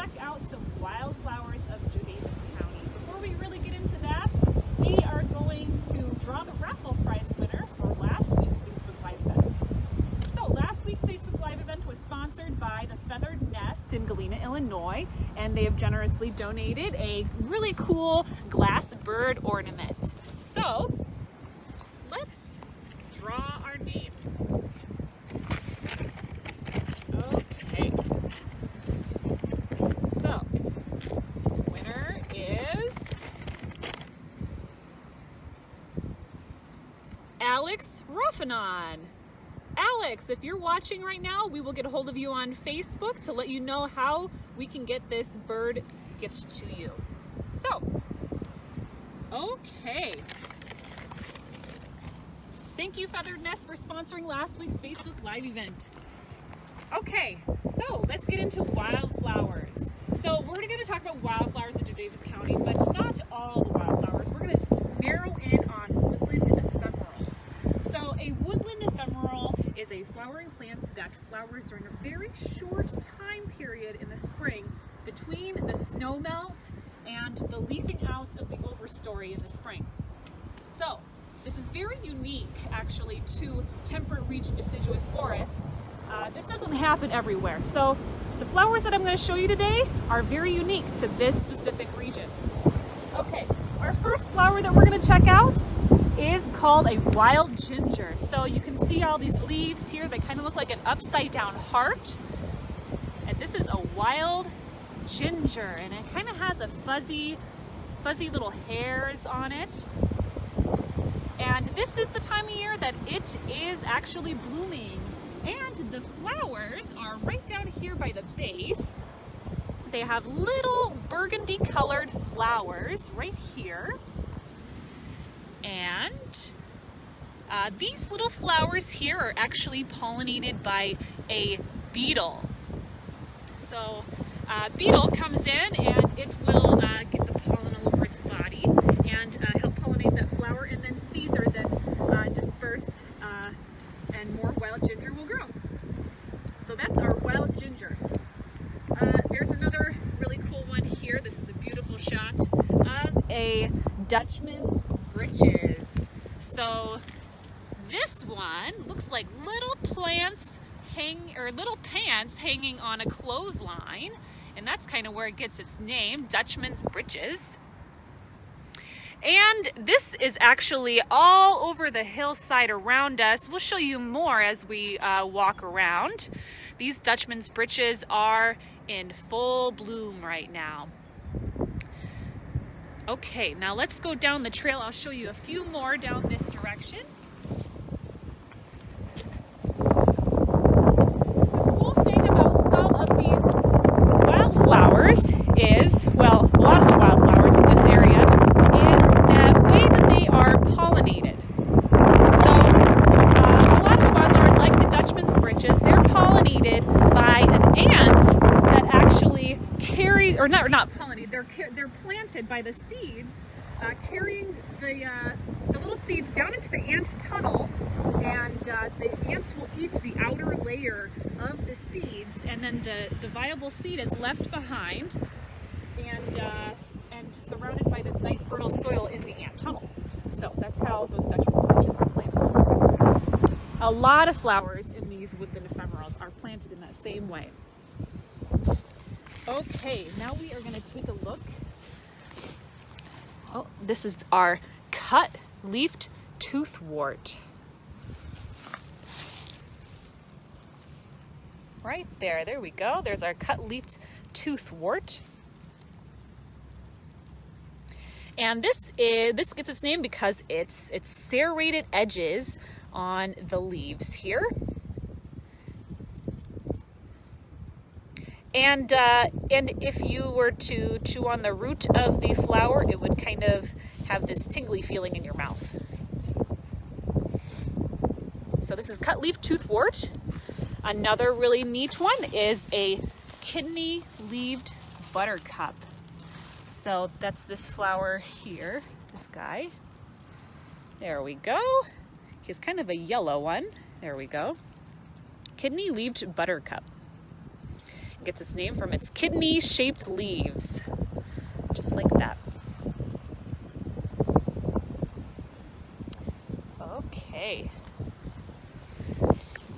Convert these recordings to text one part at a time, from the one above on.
check out some wildflowers of Daviess County. Before we really get into that, we are going to draw the raffle prize winner for last week's Facebook Live event. So last week's Facebook Live event was sponsored by the Feathered Nest in Galena, Illinois, and they have generously donated a really cool glass bird ornament. So let's draw our name. Okay. So, winner is Alex Ruffinon. Alex, if you're watching right now, we will get a hold of you on Facebook to let you know how we can get this bird gift to you. So, okay. Thank you, Feathered Nest, for sponsoring last week's Facebook Live event. Okay, so let's get into wildflowers. So we're going to talk about wildflowers in Daviess County, but not all the wildflowers. We're going to narrow in on woodland ephemerals. So a woodland ephemeral is a flowering plant that flowers during a very short time period in the spring between the snowmelt and the leafing out of the overstory in the spring. So this is very unique, actually, to temperate region deciduous forests. This doesn't happen everywhere. So the flowers that I'm going to show you today are very unique to this specific region. Okay, our first flower that we're going to check out is called a wild ginger. So you can see all these leaves here. They kind of look like an upside down heart. And this is a wild ginger, and it kind of has a fuzzy little hairs on it. And this is the time of year that it is actually blooming. And the flowers are right down here by the base. They have little burgundy colored flowers right here. And these little flowers here are actually pollinated by a beetle. So a beetle comes in and it will get the pollen all over its body and help pollinate that flower, and then seeds are then dispersed and more wild ginger will grow. So that's our wild ginger. There's another really cool one here. This is a beautiful shot of a Dutchman's breeches. So this one looks like little plants little pants hanging on a clothesline, and that's kind of where it gets its name, Dutchman's breeches. And this is actually all over the hillside around us. We'll show you more as we walk around. These Dutchman's breeches are in full bloom right now. Okay, now let's go down the trail. I'll show you a few more down this direction. The cool thing about some of these wildflowers is, well, a lot of the wildflowers in this area, is the way that they are pollinated. So a lot of the wildflowers, like the Dutchman's breeches, they're pollinated by an ant that actually carries, or not pollinated, they're planted by the seeds, carrying the little seeds down into the ant tunnel, and the ants will eat the outer layer of the seeds, and then the viable seed is left behind and surrounded by this nice fertile soil in the ant tunnel. So that's how those Dutchman's breeches are planted. A lot of flowers in these woodland ephemerals are planted in that same way. Okay, now we are going to take a look. Oh, this is our cut-leafed toothwort. Right there we go. There's our cut-leafed toothwort. And this gets its name because it's serrated edges on the leaves here. And if you were to chew on the root of the flower, it would kind of have this tingly feeling in your mouth. So this is cut-leaf toothwort. Another really neat one is a kidney-leaved buttercup. So that's this flower here, this guy. There we go. He's kind of a yellow one. There we go. Kidney-leaved buttercup. gets its name from its kidney-shaped leaves, just like that. Okay,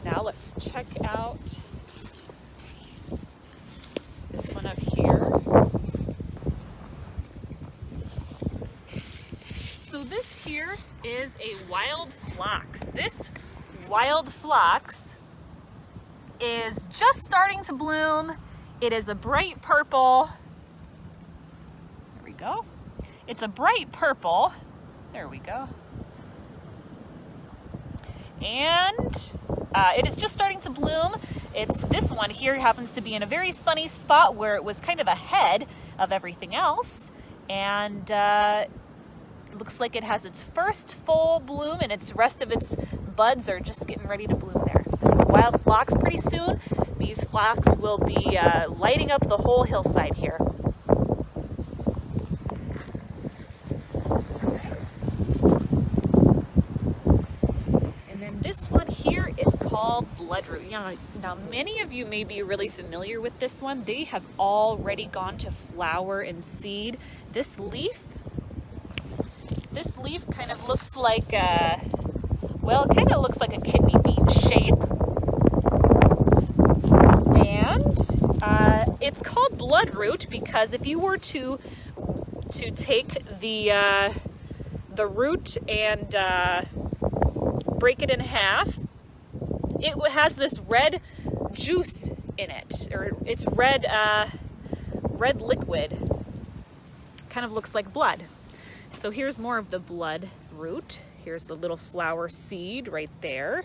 now let's check out this one up here. So this here is a wild phlox. This wild phlox is just starting to bloom. It is a bright purple. There we go. It's a bright purple. There we go. And it is just starting to bloom. This one here happens to be in a very sunny spot where it was kind of ahead of everything else. And looks like it has its first full bloom, and its rest of its buds are just getting ready to bloom there. This is wild phlox. Pretty soon, these phlox will be lighting up the whole hillside here. And then this one here is called bloodroot. Now many of you may be really familiar with this one. They have already gone to flower and seed. This leaf kind of looks like well, it kind of looks like a kidney bean shape. And it's called bloodroot because if you were to take the root and break it in half, it has this red juice in it, or it's red liquid. Kind of looks like blood. So here's more of the blood root. Here's the little flower seed right there.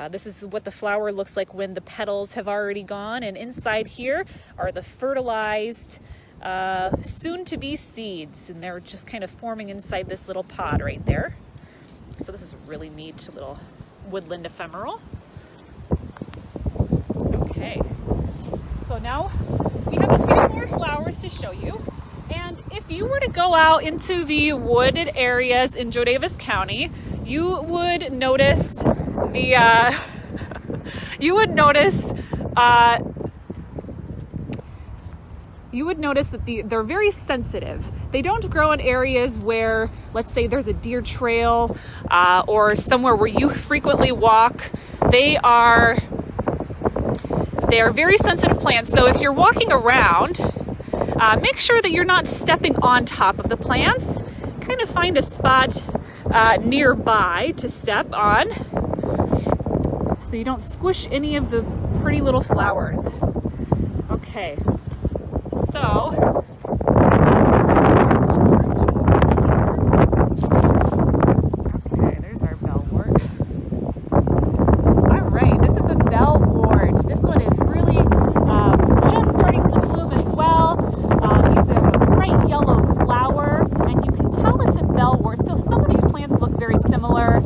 This is what the flower looks like when the petals have already gone. And inside here are the fertilized, soon-to-be seeds. And they're just kind of forming inside this little pod right there. So this is a really neat little woodland ephemeral. Okay, so now we have a few more flowers to show you. And if you were to go out into the wooded areas in Daviess County, you would notice that they're very sensitive. They don't grow in areas where, let's say, there's a deer trail or somewhere where you frequently walk. They are very sensitive plants. So if you're walking around, make sure that you're not stepping on top of the plants. Kind of find a spot nearby to step on so you don't squish any of the pretty little flowers. Okay, so okay, there's our bellwort. All right, this is a bellwort. This one is really just starting to bloom as well. These are a bright yellow flower, and you can tell it's a bellwort. So some of these plants look very similar.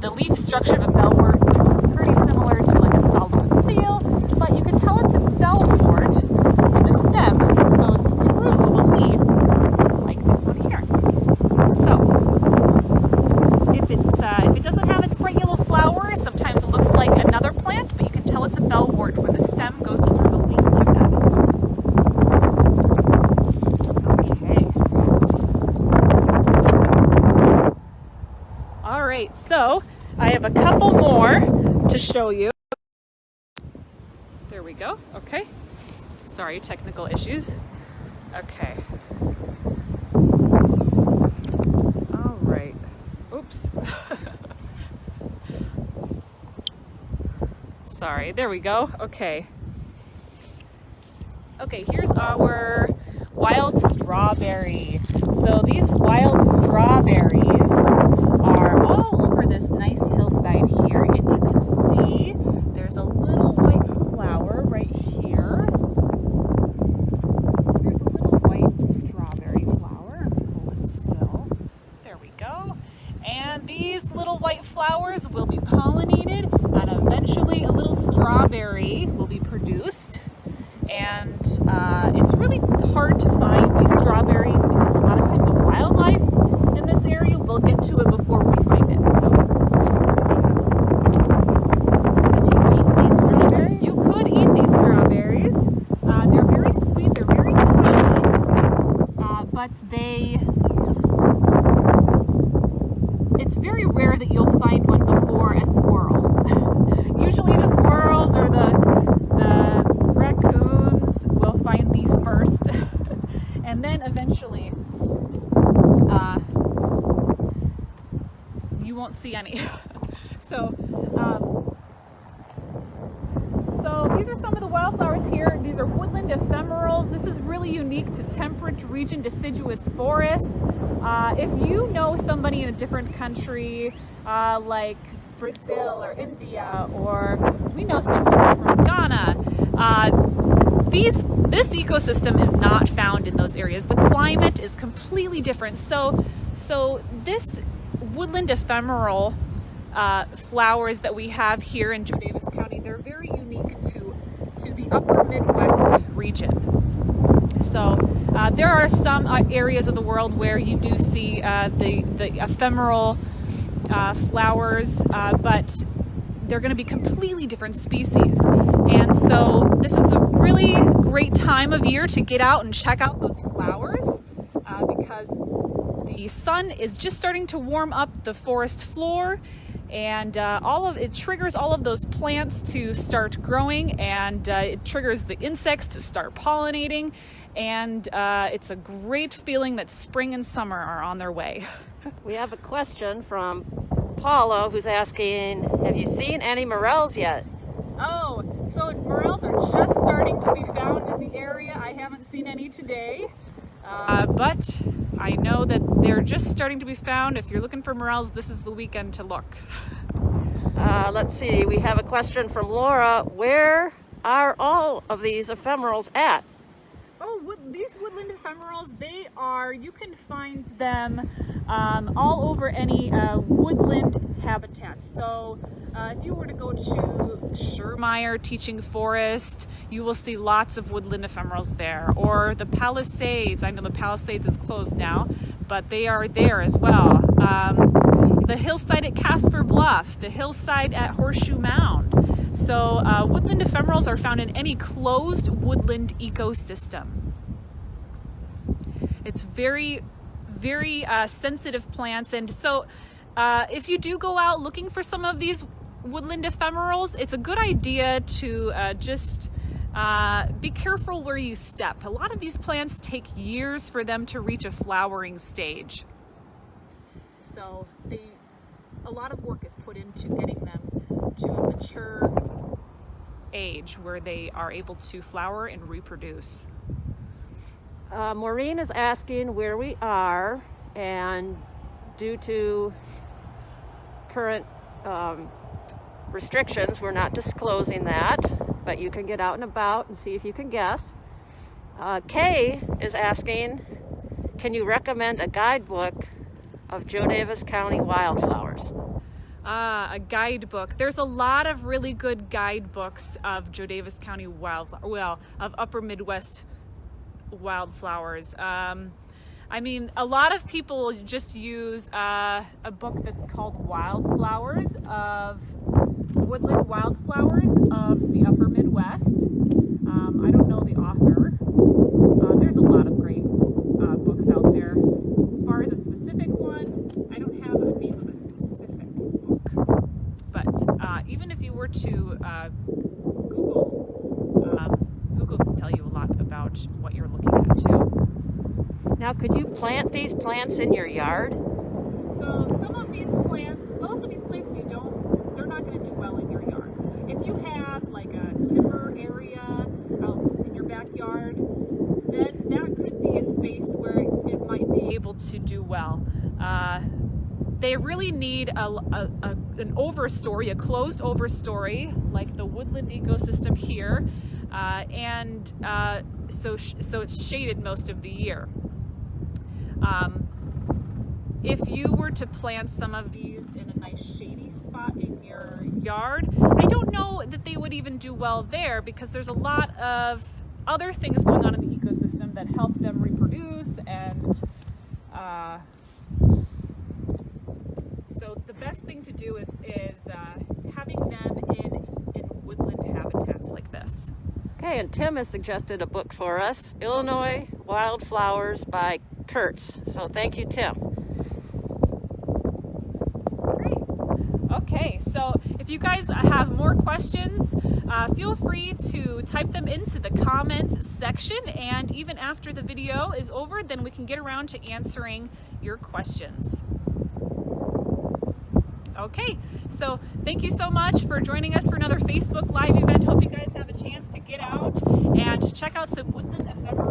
The leaf structure of a bellwort looks pretty similar to like a solid seal, but you can tell it's a bellwort when the stem goes through the leaf, like this one here. So if it doesn't have its bright yellow flower, sometimes it looks like another plant, but you can tell it's a bellwort when the stem goes through the leaf like that. Alright, so I have a couple more to show you. There we go. Okay. Sorry, technical issues. Okay. Alright. Oops. Sorry, there we go. Okay. Okay, here's our wild strawberry. So these wild strawberries are all over this nice hillside here, and you can see there's a little white flower right here. There's a little white strawberry flower. Hold it still. There we go. And these little white flowers will be pollinated, and eventually a little strawberry will be produced. And it's really hard to find these strawberries because a lot of times the wildlife in this area will get to it before we find it. So, have you eaten these strawberries? You could eat these strawberries. but it's very rare that you'll find one before a squirrel. Usually the squirrels or the raccoons will find these first, and then eventually you won't see any. So these are some of the wildflowers here. These are woodland ephemerals. This is really unique to temperate region deciduous forests. If you know somebody in a different country, like Brazil or India, or we know somebody from Ghana, this ecosystem is not found in those areas. The climate is completely different. So this woodland ephemeral flowers that we have here in Joe Daviess County, they're very unique to the upper Midwest region. So there are some areas of the world where you do see the ephemeral flowers, but they're going to be completely different species. And so this is a really great time of year to get out and check out those flowers, because the sun is just starting to warm up the forest floor, and it triggers all of those plants to start growing, and it triggers the insects to start pollinating, and it's a great feeling that spring and summer are on their way. We have a question from Paula, who's asking, have you seen any morels yet? Oh, so morels are just starting to be found in the area. I haven't seen any today, but I know that they're just starting to be found. If you're looking for morels, this is the weekend to look. Let's see, we have a question from Laura. Where are all of these ephemerals at? Oh, these woodland ephemerals, you can find them all over any woodland habitats. So if you were to go to Schermeyer Teaching Forest, you will see lots of woodland ephemerals there. Or the Palisades, I know the Palisades is closed now, but they are there as well. The hillside at Casper Bluff, the hillside at Horseshoe Mound. So woodland ephemerals are found in any closed woodland ecosystem. It's very, very sensitive plants, and so if you do go out looking for some of these woodland ephemerals, it's a good idea to just be careful where you step. A lot of these plants take years for them to reach a flowering stage. So a lot of work is put into getting them to a mature age where they are able to flower and reproduce. Maureen is asking where we are, and due to current restrictions, we're not disclosing that, but you can get out and about and see if you can guess. Kay is asking, can you recommend a guidebook of Joe Daviess County wildflowers? A guidebook. There's a lot of really good guidebooks of Joe Daviess County of upper Midwest wildflowers. I mean, a lot of people just use a book that's called Wildflowers of Woodland Wildflowers of the Upper Midwest. I don't know the author. There's a lot of great books out there. As far as a specific one, I don't have a name of a specific book. But even if you were to Google can tell you a lot about what you're looking at too. Now, could you plant these plants in your yard? So some of these plants, most of these plants they're not going to do well in your yard. If you have like a timber area out in your backyard, then that could be a space where it might be able to do well. They really need an overstory, a closed overstory, like the woodland ecosystem here, so it's shaded most of the year. If you were to plant some of these in a nice shady spot in your yard, I don't know that they would even do well there, because there's a lot of other things going on in the ecosystem that help them reproduce, and so the best thing to do is having them in woodland habitats like this. Okay, and Tim has suggested a book for us, Illinois Wildflowers by Kurtz. So thank you, Tim. Great. Okay, so if you guys have more questions, feel free to type them into the comments section, and even after the video is over, then we can get around to answering your questions. Okay, so thank you so much for joining us for another Facebook Live event. Hope you guys have a chance to get out and check out some woodland ephemera.